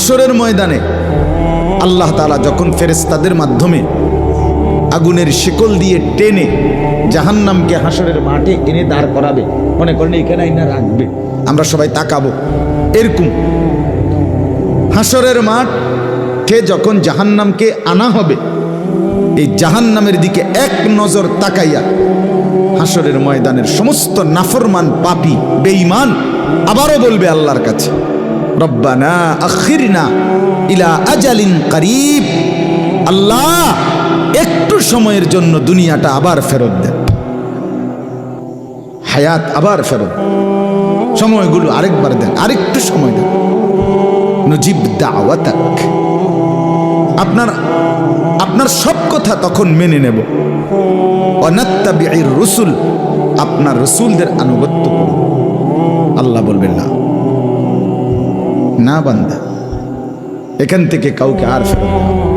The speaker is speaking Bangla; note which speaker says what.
Speaker 1: হাসরের ময়দানে আল্লাহ তাআলা যখন ফেরেশতাদের মাধ্যমে আগুনের শিকল দিয়ে টেনে জাহান্নামকে হাসরের মাঠে এনে দাঁড় করাবে, মনে করেন এখানে আইনা রাখবে, আমরা সবাই তাকাবো, এরকম হাসরের মাঠে যখন জাহান্নামকে আনা হবে, এই জাহান্নামের দিকে এক নজর তাকাইয়া হাসরের ময়দানের সমস্ত নাফরমান পাপী বেঈমান আবারও বলবে আল্লাহর কাছে, রব্বানা আখিরনা ইলা আজালিন করিব, আল্লাহ একটু সময়ের জন্য দুনিয়াটা আবার ফেরত দেন, হায়াত আবার ফেরত, সময়গুলো আরেকবার দেন, আরেকটু সময় দেন, নজিব দাওয়াতাক, আপনার সব কথা তখন মেনে নেব, ওয়ানাত্তাবিউর রুসুল, আপনার রসুলদের আনুগত্য করব। আল্লাহ বলবেন না, না বান্দা, এখান থেকে কাউকে আর ফেরত দেওয়া